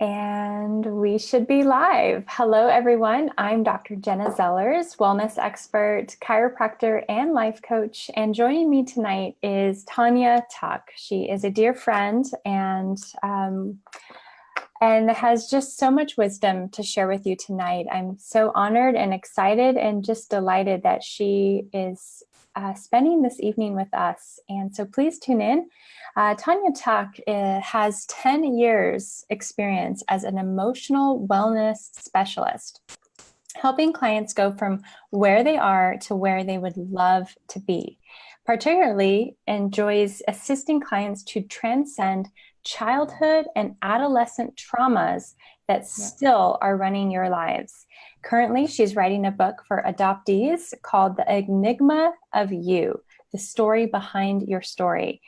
And we should be live. Hello, everyone. I'm Dr. Jenna Zellers, wellness expert, chiropractor, and life coach. And joining me tonight is Tania Tuck. She is a dear friend and has just so much wisdom to share with you tonight. I'm so honored and excited and just delighted that she is spending this evening with us. And so please tune in. Tania Tuck has 10 years experience as an emotional wellness specialist, helping clients go from where they are to where they would love to be. Particularly enjoys assisting clients to transcend childhood and adolescent traumas that still are running your lives. Currently, she's writing a book for adoptees called The Enigma of You, the story behind your story.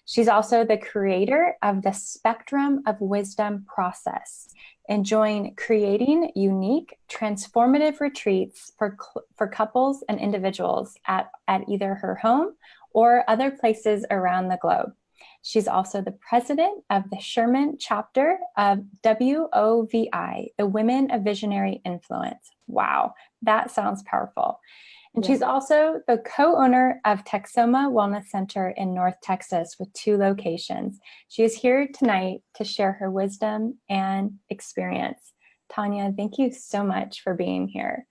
She's also the creator of the Spectrum of Wisdom process, enjoying creating unique, transformative retreats for couples and individuals at either her home or other places around the globe. She's also the president of the Sherman chapter of WOVI, the Women of Visionary Influence. Wow, that sounds powerful. And she's also the co-owner of Texoma Wellness Center in North Texas with 2 locations. She is here tonight to share her wisdom and experience. Tania, thank you so much for being here.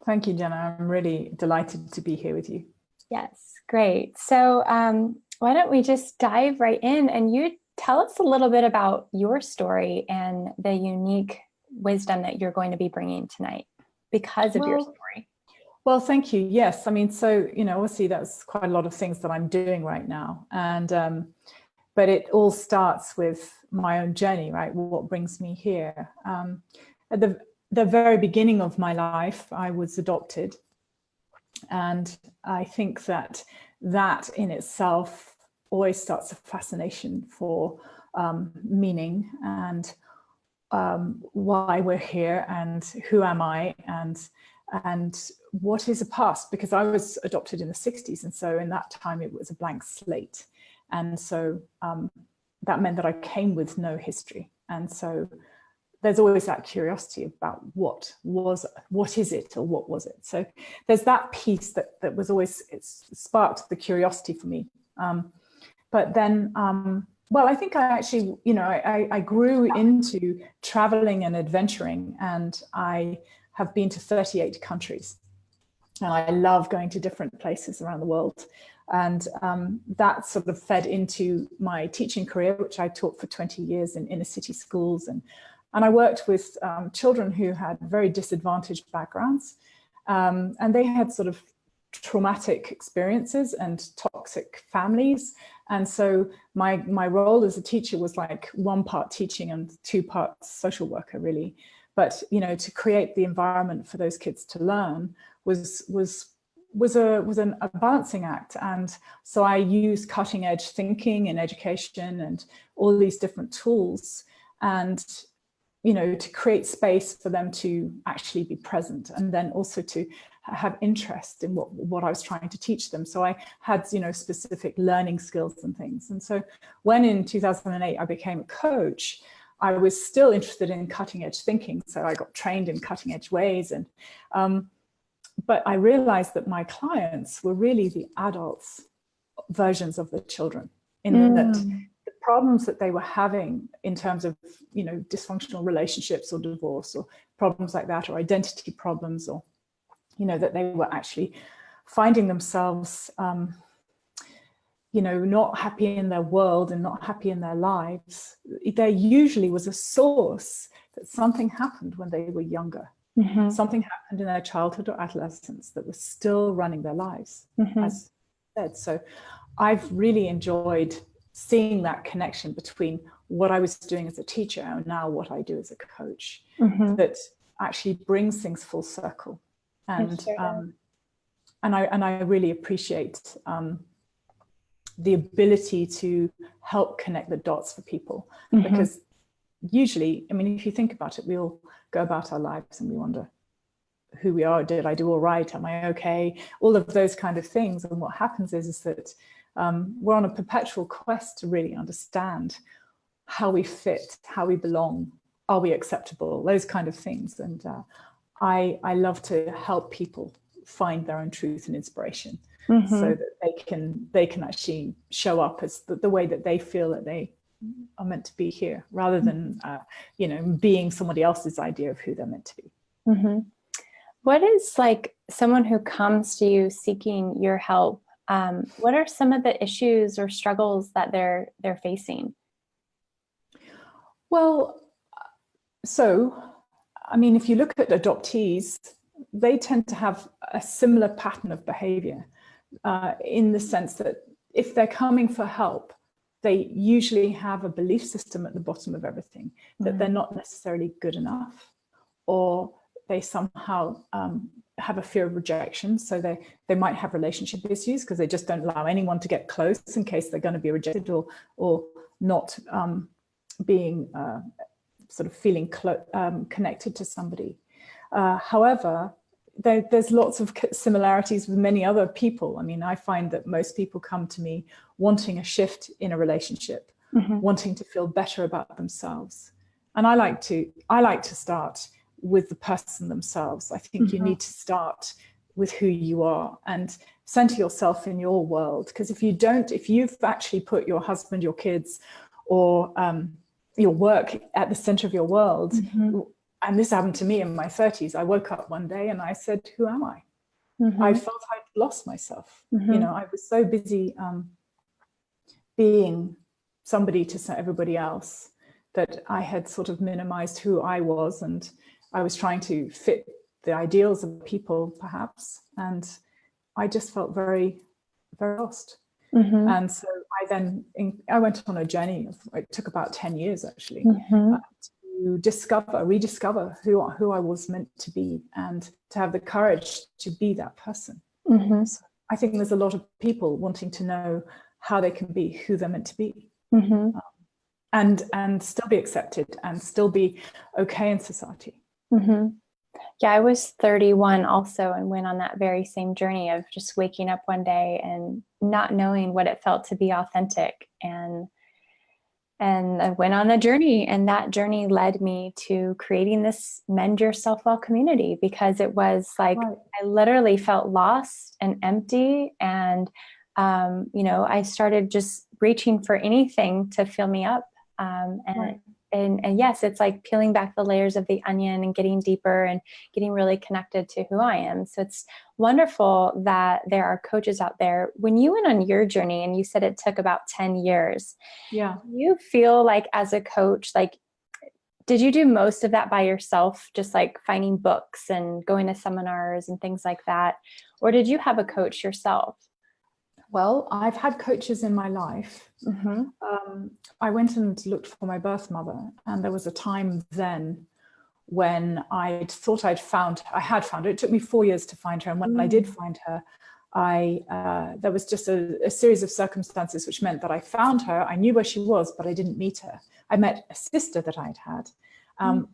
Thank you, Jenna. I'm really delighted to be here with you. Yes, great. So why don't we just dive right in and you tell us a little bit about your story and the unique wisdom that you're going to be bringing tonight because of your story. Well, thank you. Yes. I mean, so, obviously that's quite a lot of things that I'm doing right now. And, but it all starts with my own journey, right? What brings me here? At the very beginning of my life, I was adopted. And I think that in itself always starts a fascination for meaning and why we're here and who am I and what is a past, because I was adopted in the 60s. And so in that time, it was a blank slate. And so that meant that I came with no history. And so there's always that curiosity about what is it or what was it? So there's that piece that was always, it sparked the curiosity for me. But then, well, I think I actually, I grew into traveling and adventuring, and I have been to 38 countries. And I love going to different places around the world. And that sort of fed into my teaching career, which I taught for 20 years in inner city schools. And I worked with children who had very disadvantaged backgrounds. And they had sort of traumatic experiences and toxic families. And so my role as a teacher was like 1 part teaching and 2 parts social worker, really. But, to create the environment for those kids to learn was a balancing act. And so I used cutting edge thinking in education and all these different tools and, to create space for them to actually be present and then also to have interest in what I was trying to teach them. So I had, specific learning skills and things. And so when in 2008 I became a coach, I was still interested in cutting edge thinking. So I got trained in cutting edge ways. And but I realized that my clients were really the adults' versions of the children, in that the problems that they were having in terms of, dysfunctional relationships or divorce or problems like that, or identity problems, or, that they were actually finding themselves, not happy in their world and not happy in their lives. There usually was a source that something happened when they were younger. Mm-hmm. Something happened in their childhood or adolescence that was still running their lives, as I said. So I've really enjoyed seeing that connection between what I was doing as a teacher and now what I do as a coach, that actually brings things full circle. And I really appreciate the ability to help connect the dots for people, because usually, I mean, if you think about it, we all go about our lives and we wonder who we are. Did I do all right? Am I okay? All of those kind of things. And what happens is that we're on a perpetual quest to really understand how we fit, how we belong, are we acceptable? Those kind of things. And I love to help people find their own truth and inspiration, so that they can actually show up as the way that they feel that they are meant to be here, rather than being somebody else's idea of who they're meant to be. What is, like, someone who comes to you seeking your help? What are some of the issues or struggles that they're facing? Well, so, I mean, if you look at adoptees, they tend to have a similar pattern of behavior, in the sense that if they're coming for help, they usually have a belief system at the bottom of everything, that they're not necessarily good enough, or they somehow have a fear of rejection. So they might have relationship issues because they just don't allow anyone to get close in case they're going to be rejected, or not being sort of feeling connected to somebody. However, there's lots of similarities with many other people. I mean, I find that most people come to me wanting a shift in a relationship, wanting to feel better about themselves. And I like to start with the person themselves. I think you need to start with who you are and center yourself in your world. Because if you've actually put your husband, your kids, or your work at the center of your world, and this happened to me in my 30s. I woke up one day and I said, who am I? I felt I'd lost myself. I was so busy being somebody to everybody else that I had sort of minimized who I was, and I was trying to fit the ideals of people, perhaps. And I just felt very, very lost. And so I went on a journey. It took about 10 years, actually, to rediscover who I was meant to be, and to have the courage to be that person. So I think there's a lot of people wanting to know how they can be who they're meant to be, and still be accepted and still be okay in society. Yeah, I was 31 also, and went on that very same journey of just waking up one day and not knowing what it felt to be authentic. And I went on a journey, and that journey led me to creating this Mend Yourself Well community, because it was like, I literally felt lost and empty. And, I started just reaching for anything to fill me up. And yes, it's like peeling back the layers of the onion and getting deeper and getting really connected to who I am. So it's wonderful that there are coaches out there. When you went on your journey, and you said it took about 10 years, do you feel like, as a coach, like, did you do most of that by yourself, just like finding books and going to seminars and things like that? Or did you have a coach yourself? Well, I've had coaches in my life. I went and looked for my birth mother, and there was a time then when I thought I had found her. It took me 4 years to find her, and when I did find her, there was just a series of circumstances which meant that I found her. I knew where she was, but I didn't meet her. I met a sister that I'd had,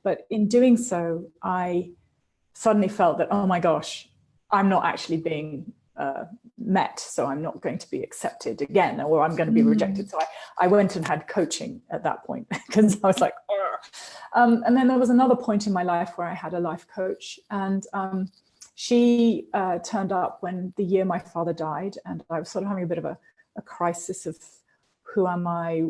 but in doing so, I suddenly felt that, oh my gosh, I'm not actually being met, so I'm not going to be accepted again, or I'm going to be rejected. So I went and had coaching at that point, because I was like, and then there was another point in my life where I had a life coach, and she turned up when the year my father died, and I was sort of having a bit of a crisis of who am I.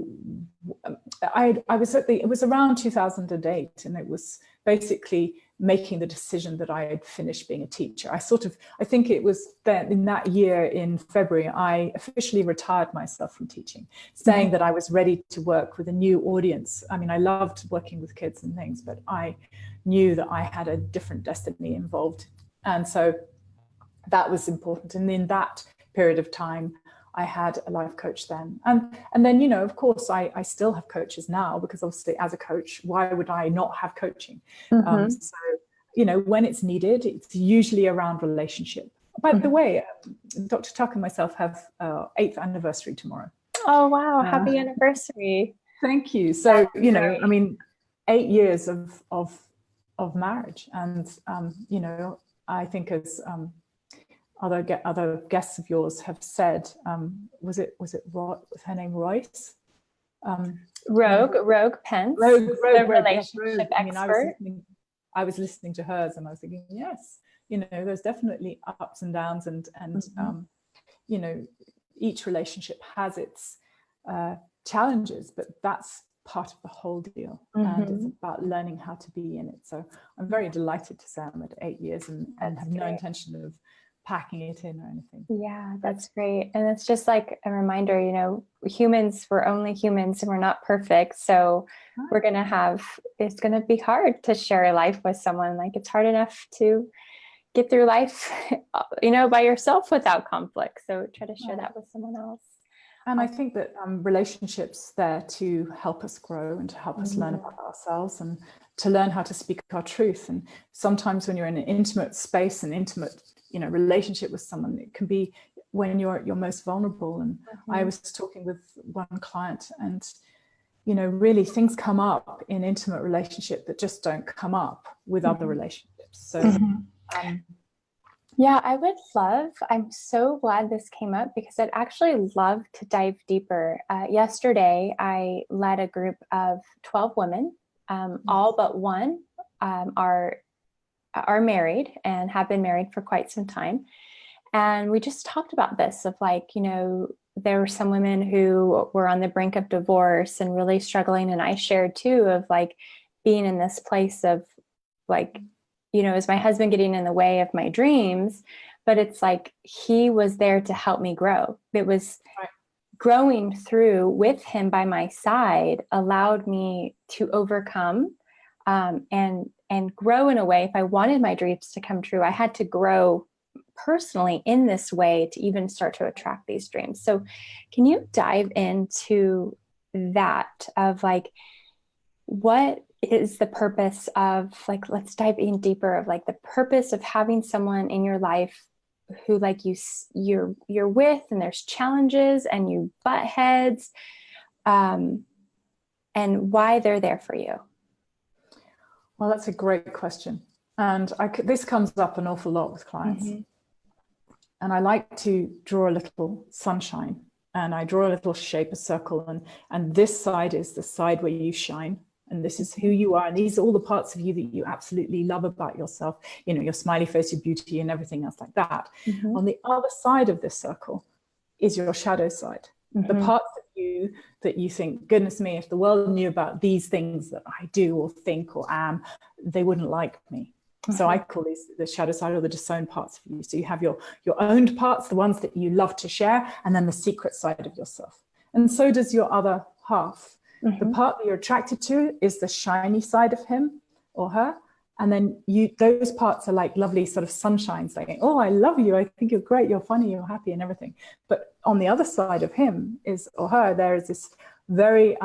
It was around 2008, and it was basically making the decision that I had finished being a teacher. I think it was then, in that year in February, I officially retired myself from teaching, saying that I was ready to work with a new audience. I mean, I loved working with kids and things, but I knew that I had a different destiny involved. And so that was important. And in that period of time, I had a life coach then. And then, of course, I still have coaches now, because obviously as a coach, why would I not have coaching? So, when it's needed, it's usually around relationship. By the way, Dr. Tuck and myself have 8th anniversary tomorrow. Oh, wow. Happy anniversary. Thank you. So, I mean, 8 years of marriage. And, I think as other guests of yours have said, was her name Royce? Rogue Pence, Rogue, the yes, Rogue. relationship I mean, expert. I was listening to hers, and I was thinking, yes, there's definitely ups and downs, and each relationship has its challenges, but that's part of the whole deal. And it's about learning how to be in it. So I'm very delighted to say I'm at 8 years and have no intention of packing it in or anything. Yeah, that's great. And it's just like a reminder, we're only humans and we're not perfect. So we're going to it's going to be hard to share life with someone. Like, it's hard enough to get through life, by yourself without conflict. So try to share that with someone else. And I think that relationships there to help us grow and to help us learn about ourselves and to learn how to speak our truth. And sometimes when you're in an intimate space, an intimate, relationship with someone, it can be when you're most vulnerable. And I was talking with one client, and really things come up in intimate relationship that just don't come up with other relationships. So yeah, I'm so glad this came up, because I'd actually love to dive deeper. Yesterday, I led a group of 12 women, all but one are married and have been married for quite some time. And we just talked about this of there were some women who were on the brink of divorce and really struggling. And I shared too of being in this place of is my husband getting in the way of my dreams? But it's he was there to help me grow. It was growing through with him by my side allowed me to overcome and grow in a way. If I wanted my dreams to come true, I had to grow personally in this way to even start to attract these dreams. So can you dive into that of what is the purpose of let's dive in deeper of the purpose of having someone in your life who you're with, and there's challenges and you butt heads, and why they're there for you? Well, that's a great question. And this comes up an awful lot with clients. And I like to draw a little sunshine, and I draw a little shape, a circle, and this side is the side where you shine. And this is who you are. And these are all the parts of you that you absolutely love about yourself, your smiley face, your beauty, and everything else like that. On the other side of this circle is your shadow side. The parts of you that you think, goodness me, if the world knew about these things that I do or think or am, they wouldn't like me. So I call these the shadow side, or the disowned parts of you. So you have your owned parts, the ones that you love to share, and then the secret side of yourself. And so does your other half. The part that you're attracted to is the shiny side of him or her. And then those parts are like lovely sort of sunshines, like, oh, I love you. I think you're great. You're funny. You're happy and everything. But on the other side of him or her, there is this very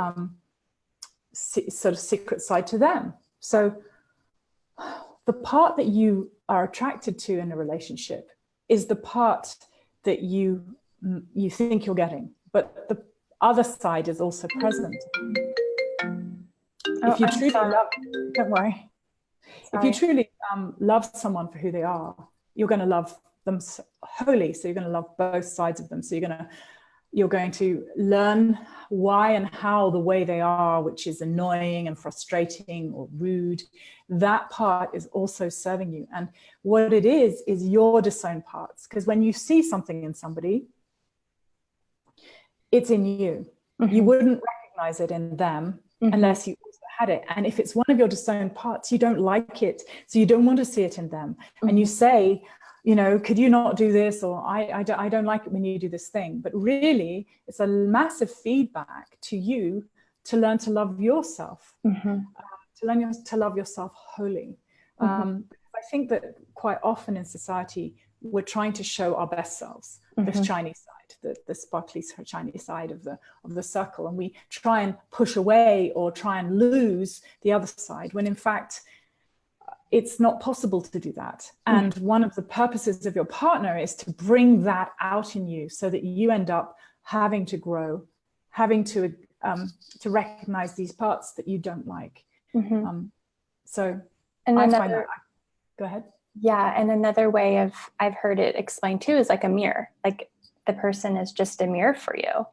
sort of secret side to them. So the part that you are attracted to in a relationship is the part that you think you're getting, but the other side is also present. If you truly love, don't worry. If you truly love someone for who they are, you're going to love them wholly. So you're going to love both sides of them. So you're going to learn why and how the way they are, which is annoying and frustrating or rude, that part is also serving you. And what it is your disowned parts. Because when you see something in somebody, it's in you. You wouldn't recognize it in them unless you also had it. And if it's one of your disowned parts, you don't like it. So you don't want to see it in them. And you say, could you not do this? Or I don't like it when you do this thing. But really, it's a massive feedback to you to learn to love yourself, to learn to love yourself wholly. I think that quite often in society, we're trying to show our best selves, the shiny side, the sparkly shiny side of the circle, and we try and push away or try and lose the other side, when in fact it's not possible to do that. And one of the purposes of your partner is to bring that out in you, so that you end up having to grow, having to recognize these parts that you don't like. So and I find that. Go ahead. Yeah, and another way I've heard it explained too is like a mirror. Like the person is just a mirror for you.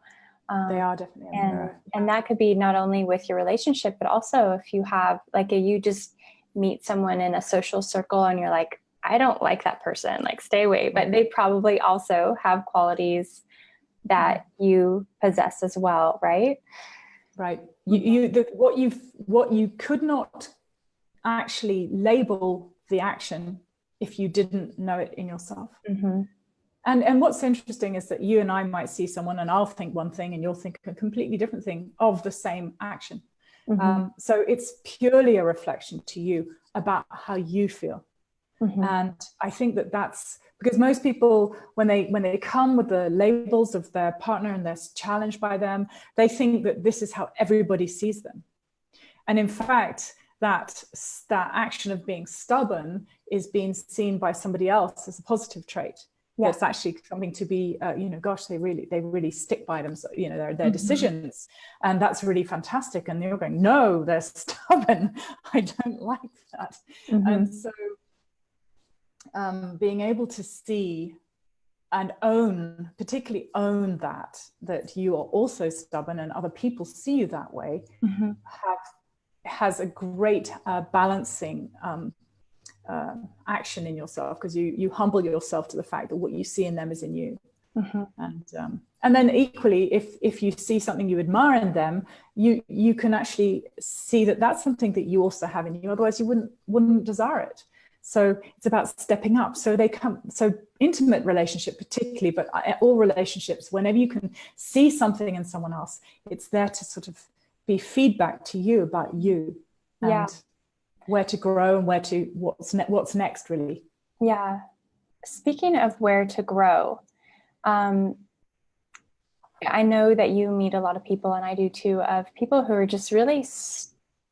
They are definitely a And mirror. and that could be not only with your relationship, but also if you have like you just meet someone in a social circle and you're like, I don't like that person, like stay away. But they probably also have qualities that you possess as well, right? Right. What you could not actually label the action if you didn't know it in yourself. Mm-hmm. And what's interesting is that you and I might see someone and I'll think one thing and you'll think a completely different thing of the same action. Mm-hmm. So it's purely a reflection to you about how you feel. Mm-hmm. And I think that that's because most people, when they come with the labels of their partner and they're challenged by them, they think that this is how everybody sees them. And in fact, that action of being stubborn is being seen by somebody else as a positive trait. Yeah. That's actually something to be, gosh, they really stick by them, so, their decisions. And that's really fantastic. And you're going, no, they're stubborn. I don't like that. And so being able to see and particularly own that you are also stubborn and other people see you that way, has a great balancing action in yourself, because you humble yourself to the fact that what you see in them is in you. And then equally, if you see something you admire in them, you can actually see that that's something that you also have in you, otherwise you wouldn't desire it. So it's about stepping up. So intimate relationship particularly, but all relationships, whenever you can see something in someone else, it's there to sort of be feedback to you about you and where to grow and what's next, really. Yeah. Speaking of where to grow, I know that you meet a lot of people, and I do too, of people who are just really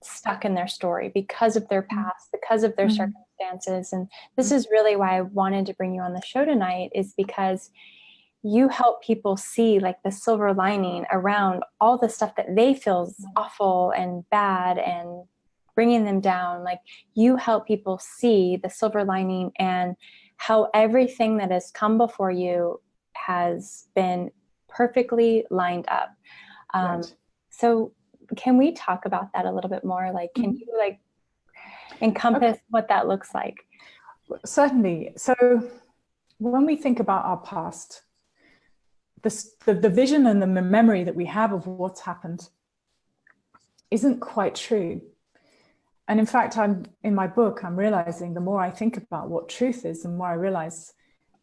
stuck in their story because of their past, because of their circumstances. And this is really why I wanted to bring you on the show tonight, is because you help people see like the silver lining around all the stuff that they feel is awful and bad and bringing them down. Like, you help people see the silver lining and how everything that has come before you has been perfectly lined up. Right. So can we talk about that a little bit more? Like, can you like encompass what that looks like? Certainly. So when we think about our past, the vision and the memory that we have of what's happened isn't quite true. And in fact, in my book, I'm realizing the more I think about what truth is, the more I realize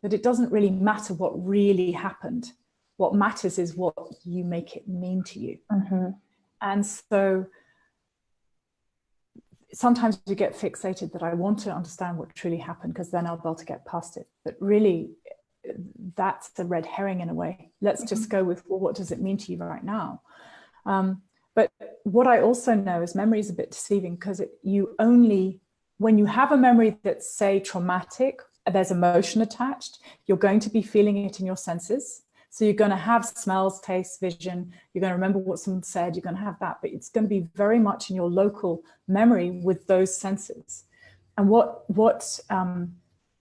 that it doesn't really matter what really happened. What matters is what you make it mean to you. And so sometimes you get fixated that I want to understand what truly happened, because then I'll be able to get past it. But really, that's the red herring in a way. Let's just go with, well, what does it mean to you right now? But what I also know is memory is a bit deceiving, because when you have a memory that's, say, traumatic, there's emotion attached, you're going to be feeling it in your senses. So you're going to have smells, taste, vision, you're going to remember what someone said, you're going to have that, but it's going to be very much in your local memory with those senses. And an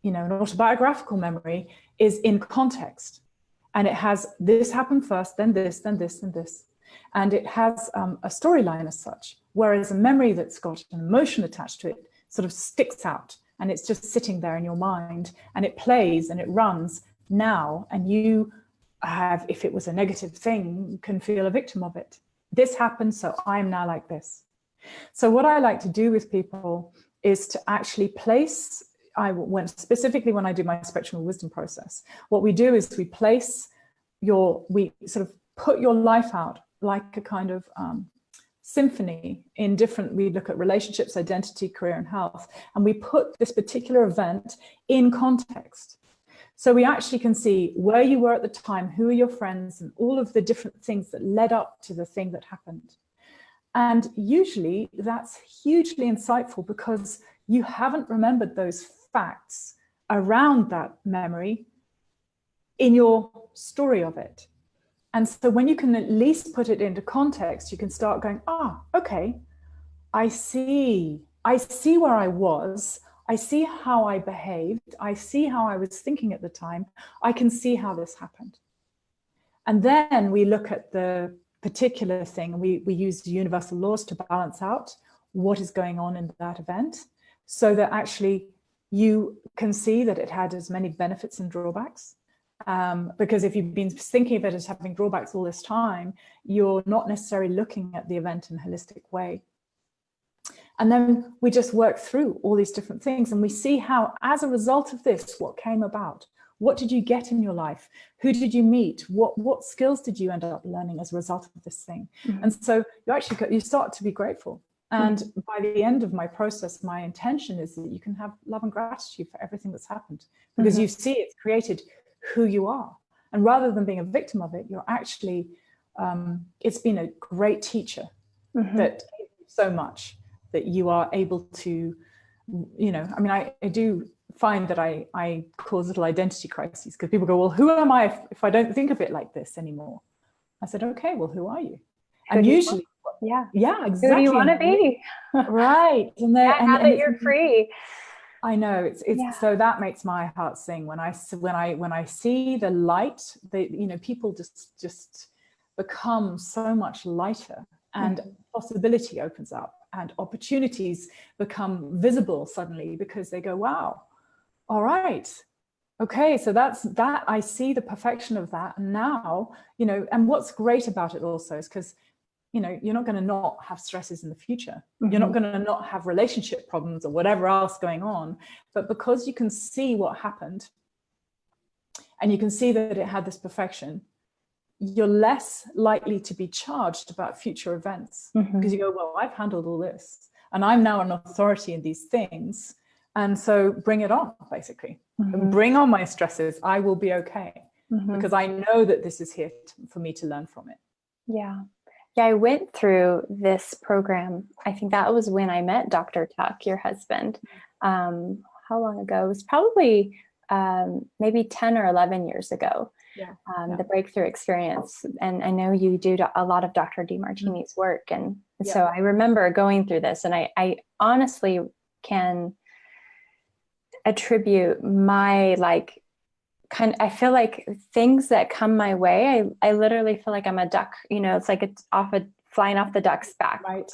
autobiographical memory is in context. And it has this happened first, then this, then this, then this. And it has a storyline as such, whereas a memory that's got an emotion attached to it sort of sticks out, and it's just sitting there in your mind, and it plays and it runs now, and you have, if it was a negative thing, can feel a victim of it. This happened, so I am now like this. So what I like to do with people is to actually place, specifically when I do my spectrum of wisdom process, what we do is we sort of put your life out like a kind of symphony we look at relationships, identity, career, and health, and we put this particular event in context. So we actually can see where you were at the time, who are your friends, and all of the different things that led up to the thing that happened. And usually that's hugely insightful, because you haven't remembered those facts around that memory in your story of it. And so when you can at least put it into context, you can start going, okay, I see where I was. I see how I behaved. I see how I was thinking at the time. I can see how this happened. And then we look at the particular thing. We use the universal laws to balance out what is going on in that event, so that actually you can see that it had as many benefits and drawbacks. Because if you've been thinking of it as having drawbacks all this time, you're not necessarily looking at the event in a holistic way. And then we just work through all these different things, and we see how, as a result of this, what came about. What did you get in your life? Who did you meet? What skills did you end up learning as a result of this thing? And so you start to be grateful. And by the end of my process, my intention is that you can have love and gratitude for everything that's happened, because you see it's created who you are. And rather than being a victim of it, you're actually, it's been a great teacher that gave you so much that you are able to, I mean, I do find that I cause little identity crises, because people go, well, who am I if I don't think of it like this anymore? I said, okay, well, who are you? And usually, yeah, exactly. Who do you want to be? Right. And now that you're free. I know it's so that makes my heart sing when I see the light. People just become so much lighter, and possibility opens up, and opportunities become visible suddenly, because they go, wow, all right, okay, so that's that. I see the perfection of that. And now, and what's great about it also is because, you're not going to not have stresses in the future. You're not going to not have relationship problems or whatever else going on. But because you can see what happened, and you can see that it had this perfection, you're less likely to be charged about future events, because you go, well, I've handled all this, and I'm now an authority in these things. And so bring it on, basically. Bring on my stresses. I will be okay, because I know that this is here for me to learn from it. Yeah, I went through this program. I think that was when I met Dr. Tuck, your husband. How long ago? It was probably maybe 10 or 11 years ago. The breakthrough experience. And I know you do a lot of Dr. DeMartini's work. And so I remember going through this, and I honestly can attribute my I feel like things that come my way, I literally feel like I'm a duck, it's like it's flying off the duck's back, right.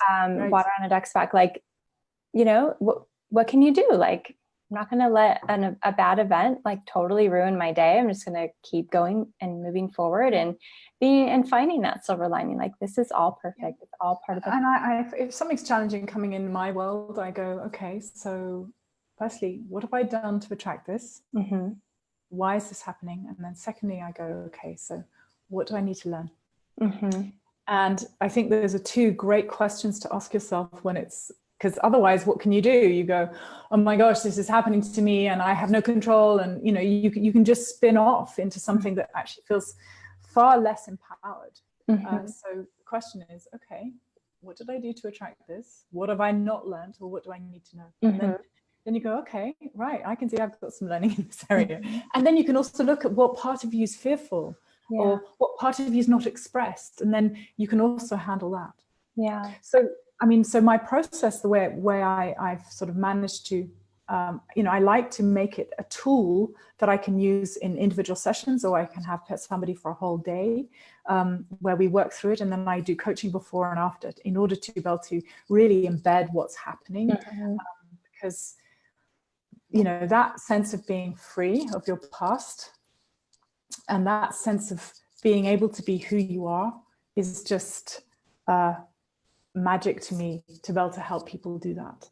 Water on a duck's back. What can you do? I'm not going to let a bad event totally ruin my day. I'm just going to keep going and moving forward and finding that silver lining. This is all perfect. It's all part of it. And if something's challenging coming in my world, I go, okay, so firstly, what have I done to attract this? Why is this happening? And then secondly, I go, okay, so what do I need to learn? And I think those are two great questions to ask yourself because otherwise, what can you do? You go, oh my gosh, this is happening to me and I have no control. And, you can just spin off into something that actually feels far less empowered. So the question is, okay, what did I do to attract this? What have I not learned, or what do I need to know? And then you go, okay, right, I can see I've got some learning in this area. And then you can also look at what part of you is fearful, or what part of you is not expressed. And then you can also handle that. Yeah. So my process, the way I've sort of managed to, I like to make it a tool that I can use in individual sessions, or I can have somebody for a whole day where we work through it. And then I do coaching before and after in order to be able to really embed what's happening. Because, that sense of being free of your past and that sense of being able to be who you are is just magic to me, to be able to help people do that.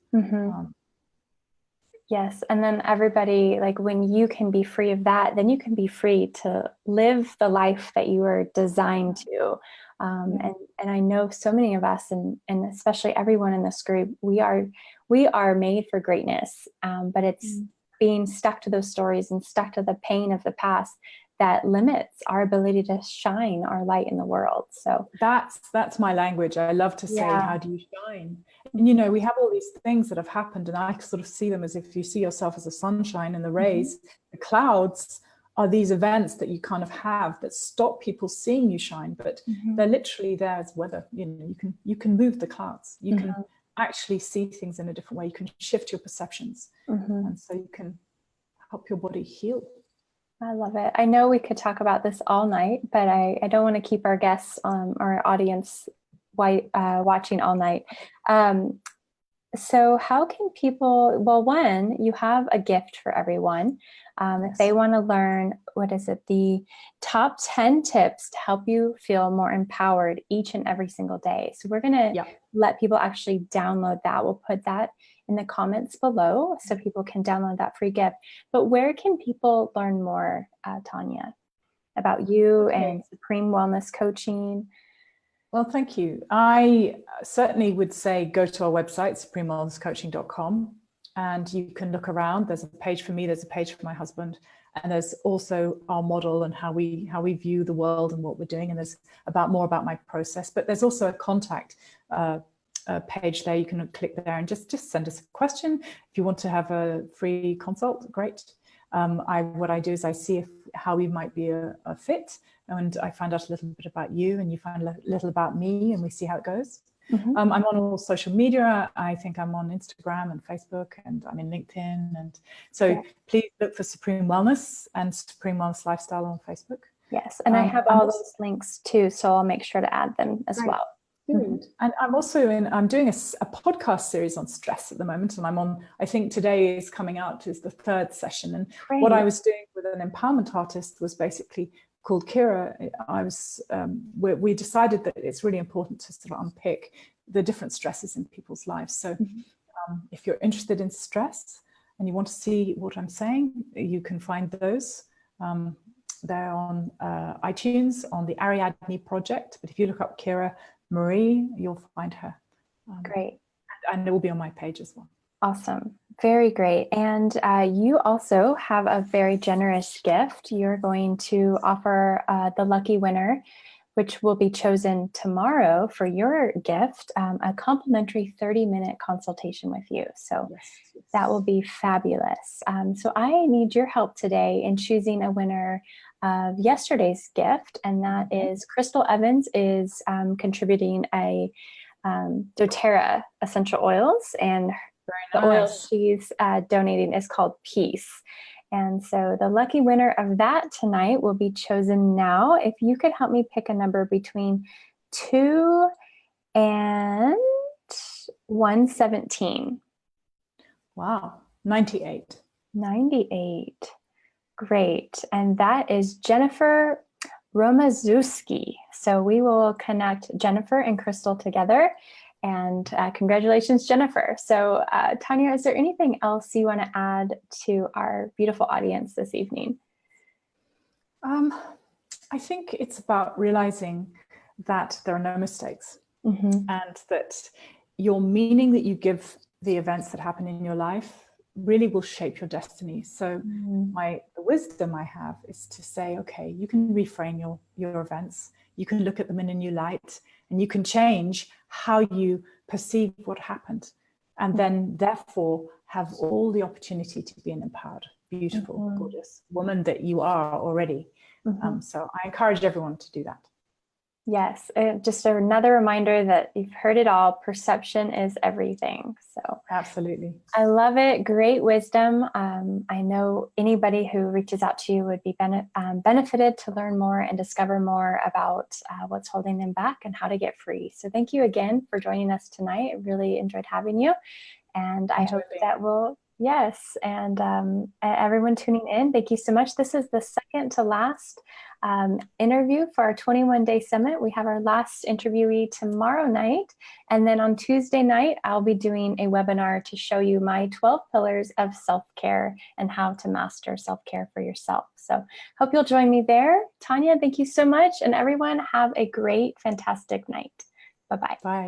Yes. And then everybody, when you can be free of that, then you can be free to live the life that you were designed to. And I know so many of us, and especially everyone in this group, we are made for greatness. But it's being stuck to those stories and stuck to the pain of the past that limits our ability to shine our light in the world. So that's my language. I love to say, how do you shine? And we have all these things that have happened, and I sort of see them as if you see yourself as a sunshine, and the rays, the clouds are these events that you kind of have that stop people seeing you shine, but they're literally there as weather. You can move the clouds. You can actually see things in a different way. You can shift your perceptions, and so you can help your body heal. I love it. I know we could talk about this all night, but I don't want to keep our guests or audience watching all night. Um, so how can people, well, one, you have a gift for everyone. If they want to learn, what is it, the top 10 tips to help you feel more empowered each and every single day. So we're going to let people actually download that. We'll put that in the comments below so people can download that free gift. But where can people learn more, Tania, about you and Supreme Wellness Coaching? Well, thank you. I certainly would say go to our website, supremewellnesscoaching.com, and you can look around. There's a page for me, there's a page for my husband, and there's also our model and how we view the world and what we're doing. And there's more about my process, but there's also a contact page there. You can click there and just send us a question. If you want to have a free consult, great. What I do is I see how we might be a fit, and I find out a little bit about you, and you find a little about me, and we see how it goes. I'm on all social media. I think I'm on Instagram and Facebook, and I'm in LinkedIn. And so please look for Supreme Wellness and Supreme Wellness Lifestyle on Facebook. Yes, and I have all those links too, so I'll make sure to add them as well. Good. And I'm also I'm doing a podcast series on stress at the moment, and I'm on, I think today is coming out is the 3rd session. And what I was doing with an empowerment artist was basically called Kira. We decided that it's really important to sort of unpick the different stresses in people's lives. So if you're interested in stress and you want to see what I'm saying, you can find those. They're on iTunes, on the Ariadne Project. But if you look up Kira Marie, you'll find her. Great. And it will be on my page as well. Awesome. Very great. And you also have a very generous gift. You're going to offer the lucky winner, which will be chosen tomorrow for your gift, a complimentary 30-minute consultation with you. So that will be fabulous. So I need your help today in choosing a winner of yesterday's gift, and that is Crystal Evans is contributing a doTERRA essential oils, and the oil she's donating is called Peace. And so the lucky winner of that tonight will be chosen now. If you could help me pick a number between 2 and 117. Wow, 98. 98. Great. And that is Jennifer Romazuski. So we will connect Jennifer and Crystal together. And congratulations, Jennifer. So Tania, is there anything else you want to add to our beautiful audience this evening? I think it's about realizing that there are no mistakes, and that your meaning that you give the events that happen in your life really will shape your destiny. So the wisdom I have is to say, okay, you can reframe your events, you can look at them in a new light, and you can change how you perceive what happened, and then therefore have all the opportunity to be an empowered, beautiful, gorgeous woman that you are already. So I encourage everyone to do that. Yes, just another reminder that you've heard it all. Perception is everything. So absolutely. I love it. Great wisdom. I know anybody who reaches out to you would be benefited to learn more and discover more about what's holding them back and how to get free. So thank you again for joining us tonight. I really enjoyed having you. And I hope that will, yes. And everyone tuning in, thank you so much. This is the second to last interview for our 21-day summit. We have our last interviewee tomorrow night. And then on Tuesday night, I'll be doing a webinar to show you my 12 pillars of self-care and how to master self-care for yourself. So hope you'll join me there. Tania, thank you so much. And everyone have a great, fantastic night. Bye-bye. Bye.